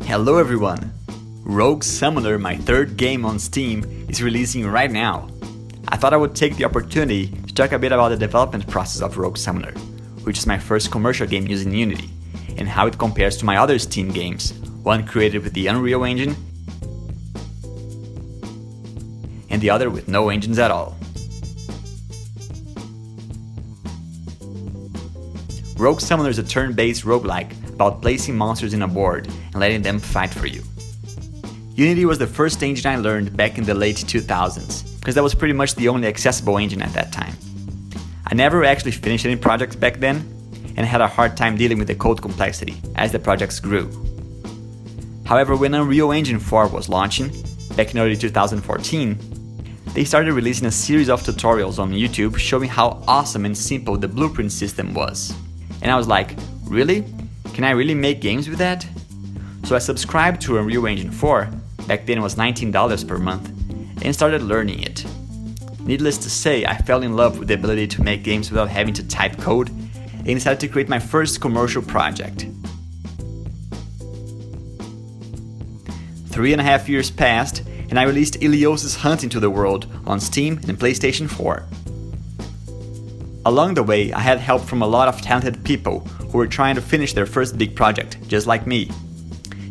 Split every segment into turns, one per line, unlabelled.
Hello everyone! Rogue Summoner, my third game on Steam, is releasing right now. I thought I would take the opportunity to talk a bit about the development process of Rogue Summoner, which is my first commercial game using Unity, and how it compares to my other Steam games, one created with the Unreal Engine and the other with no engines at all. Rogue Summoner is a turn-based roguelike about placing monsters in a board and letting them fight for you. Unity was the first engine I learned back in the late 2000s, because that was pretty much the only accessible engine at that time. I never actually finished any projects back then, and had a hard time dealing with the code complexity as the projects grew. However, when Unreal Engine 4 was launching, back in early 2014, they started releasing a series of tutorials on YouTube showing how awesome and simple the blueprint system was. And I was like, really? Can I really make games with that? So I subscribed to Unreal Engine 4, back then it was $19 per month, and started learning it. Needless to say, I fell in love with the ability to make games without having to type code, and decided to create my first commercial project. 3.5 years passed, and I released Ilios' Hunt into the world on Steam and PlayStation 4. Along the way, I had help from a lot of talented people who were trying to finish their first big project, just like me.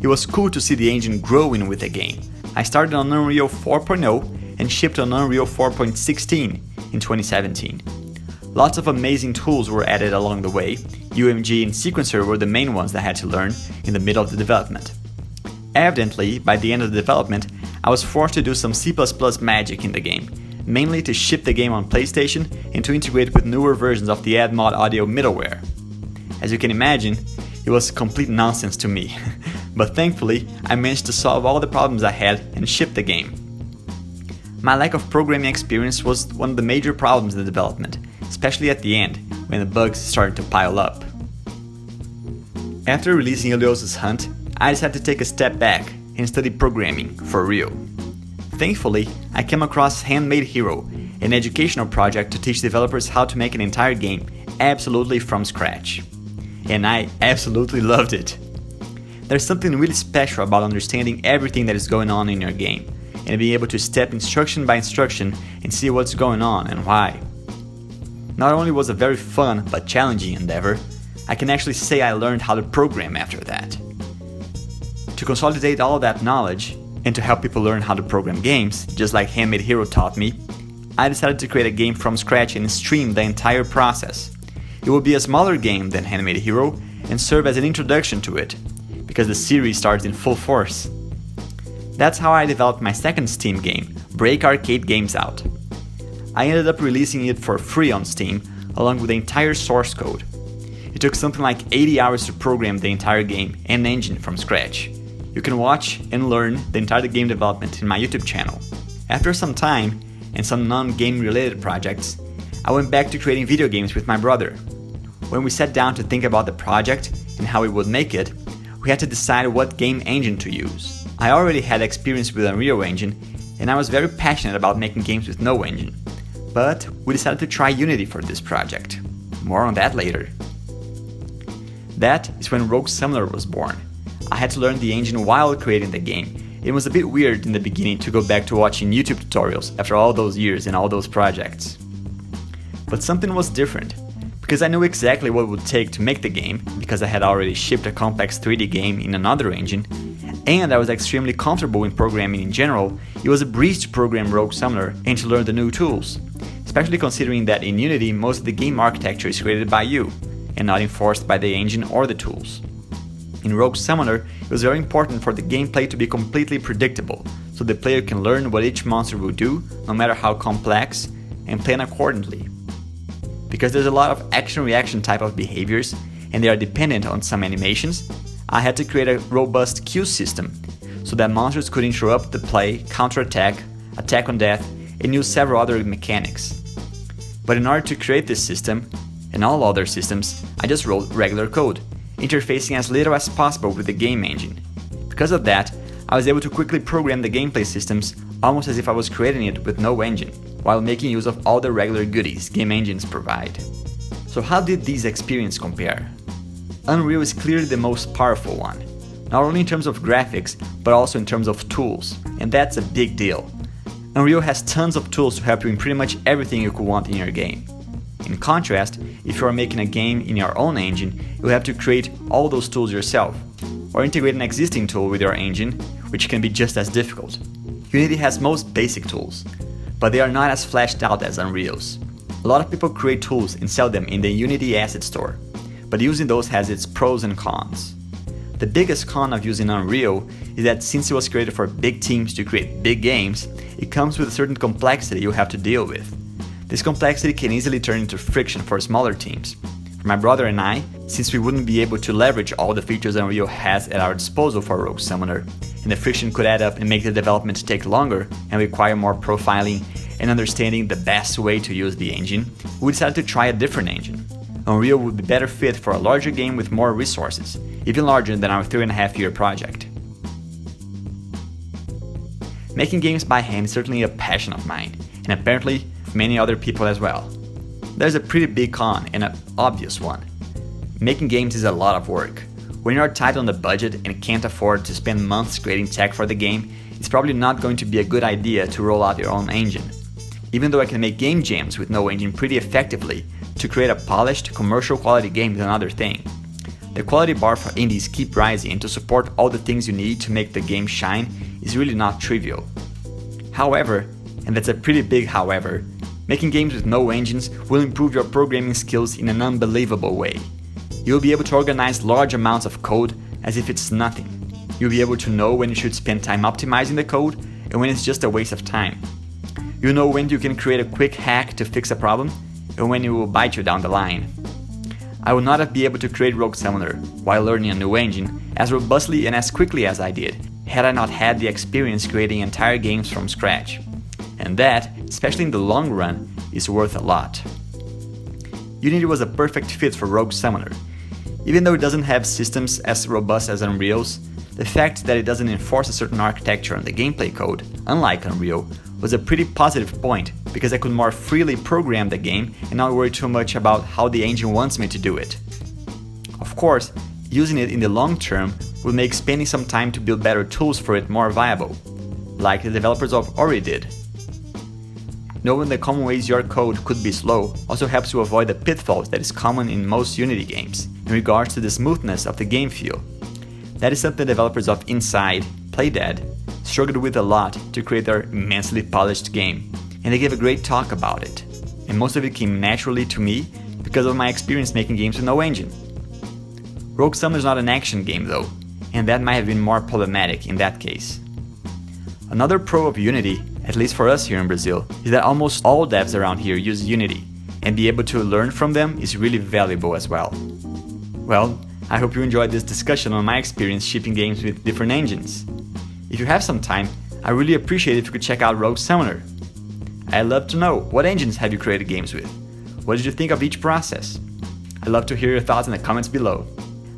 It was cool to see the engine growing with the game. I started on Unreal 4.0 and shipped on Unreal 4.16 in 2017. Lots of amazing tools were added along the way. UMG and Sequencer were the main ones that I had to learn in the middle of the development. Evidently, by the end of the development, I was forced to do some C++ magic in the game, mainly to ship the game on PlayStation and to integrate with newer versions of the AdMod audio middleware. As you can imagine, it was complete nonsense to me, but thankfully I managed to solve all the problems I had and ship the game. My lack of programming experience was one of the major problems in the development, especially at the end, when the bugs started to pile up. After releasing Ilios' Hunt, I decided to take a step back and study programming for real. Thankfully, I came across Handmade Hero, an educational project to teach developers how to make an entire game absolutely from scratch. And I absolutely loved it. There's something really special about understanding everything that is going on in your game, and being able to step instruction by instruction and see what's going on and why. Not only was it a very fun but challenging endeavor, I can actually say I learned how to program after that. To consolidate all that knowledge, and to help people learn how to program games, just like Handmade Hero taught me, I decided to create a game from scratch and stream the entire process. It will be a smaller game than Handmade Hero and serve as an introduction to it, because the series starts in full force. That's how I developed my second Steam game, Break Arcade Games Out. I ended up releasing it for free on Steam, along with the entire source code. It took something like 80 hours to program the entire game and engine from scratch. You can watch and learn the entire game development in my YouTube channel. After some time, and some non-game related projects, I went back to creating video games with my brother. When we sat down to think about the project and how we would make it, we had to decide what game engine to use. I already had experience with Unreal Engine, and I was very passionate about making games with no engine. But we decided to try Unity for this project. More on that later. That is when Rogue Summoner was born. I had to learn the engine while creating the game. It was a bit weird in the beginning to go back to watching YouTube tutorials after all those years and all those projects. But something was different, because I knew exactly what it would take to make the game, because I had already shipped a complex 3D game in another engine, and I was extremely comfortable in programming in general. It was a breeze to program Rogue Summoner and to learn the new tools, especially considering that in Unity most of the game architecture is created by you, and not enforced by the engine or the tools. In Rogue Summoner, it was very important for the gameplay to be completely predictable, so the player can learn what each monster will do, no matter how complex, and plan accordingly. Because there's a lot of action-reaction type of behaviors, and they are dependent on some animations, I had to create a robust queue system, so that monsters could interrupt the play, counterattack, attack on death, and use several other mechanics. But in order to create this system, and all other systems, I just wrote regular code, interfacing as little as possible with the game engine. Because of that, I was able to quickly program the gameplay systems almost as if I was creating it with no engine, while making use of all the regular goodies game engines provide. So how did these experiences compare? Unreal is clearly the most powerful one, not only in terms of graphics, but also in terms of tools, and that's a big deal. Unreal has tons of tools to help you in pretty much everything you could want in your game. In contrast, if you are making a game in your own engine, you'll have to create all those tools yourself, or integrate an existing tool with your engine, which can be just as difficult. Unity has most basic tools, but they are not as fleshed out as Unreal's. A lot of people create tools and sell them in the Unity Asset Store, but using those has its pros and cons. The biggest con of using Unreal is that since it was created for big teams to create big games, it comes with a certain complexity you have to deal with. This complexity can easily turn into friction for smaller teams. For my brother and I, since we wouldn't be able to leverage all the features Unreal has at our disposal for Rogue Summoner, and the friction could add up and make the development take longer and require more profiling and understanding the best way to use the engine, we decided to try a different engine. Unreal would be better fit for a larger game with more resources, even larger than our 3.5-year project. Making games by hand is certainly a passion of mine, and apparently many other people as well. There's a pretty big con and an obvious one. Making games is a lot of work. When you are tight on the budget and can't afford to spend months creating tech for the game, it's probably not going to be a good idea to roll out your own engine. Even though I can make game jams with no engine pretty effectively, to create a polished, commercial quality game is another thing. The quality bar for indies keep rising, and to support all the things you need to make the game shine is really not trivial. However, and that's a pretty big however, making games with no engines will improve your programming skills in an unbelievable way. You'll be able to organize large amounts of code as if it's nothing. You'll be able to know when you should spend time optimizing the code and when it's just a waste of time. You'll know when you can create a quick hack to fix a problem and when it will bite you down the line. I would not have been able to create Rogue Summoner while learning a new engine as robustly and as quickly as I did had I not had the experience creating entire games from scratch. And that, especially in the long run, is worth a lot. Unity was a perfect fit for Rogue Summoner. Even though it doesn't have systems as robust as Unreal's, the fact that it doesn't enforce a certain architecture on the gameplay code, unlike Unreal, was a pretty positive point because I could more freely program the game and not worry too much about how the engine wants me to do it. Of course, using it in the long term will make spending some time to build better tools for it more viable, like the developers of Ori did. Knowing the common ways your code could be slow also helps you avoid the pitfalls that is common in most Unity games in regards to the smoothness of the game feel. That is something developers of Inside, Playdead, struggled with a lot to create their immensely polished game, and they gave a great talk about it. And most of it came naturally to me because of my experience making games with no engine. Rogue Summoner is not an action game though, and that might have been more problematic in that case. Another pro of Unity, at least for us here in Brazil, is that almost all devs around here use Unity, and be able to learn from them is really valuable as well. Well, I hope you enjoyed this discussion on my experience shipping games with different engines. If you have some time, I really appreciate it if you could check out Rogue Summoner. I'd love to know, what engines have you created games with? What did you think of each process? I'd love to hear your thoughts in the comments below.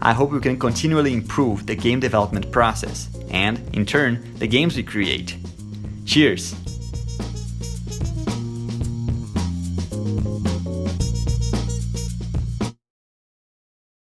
I hope we can continually improve the game development process, and, in turn, the games we create. Cheers!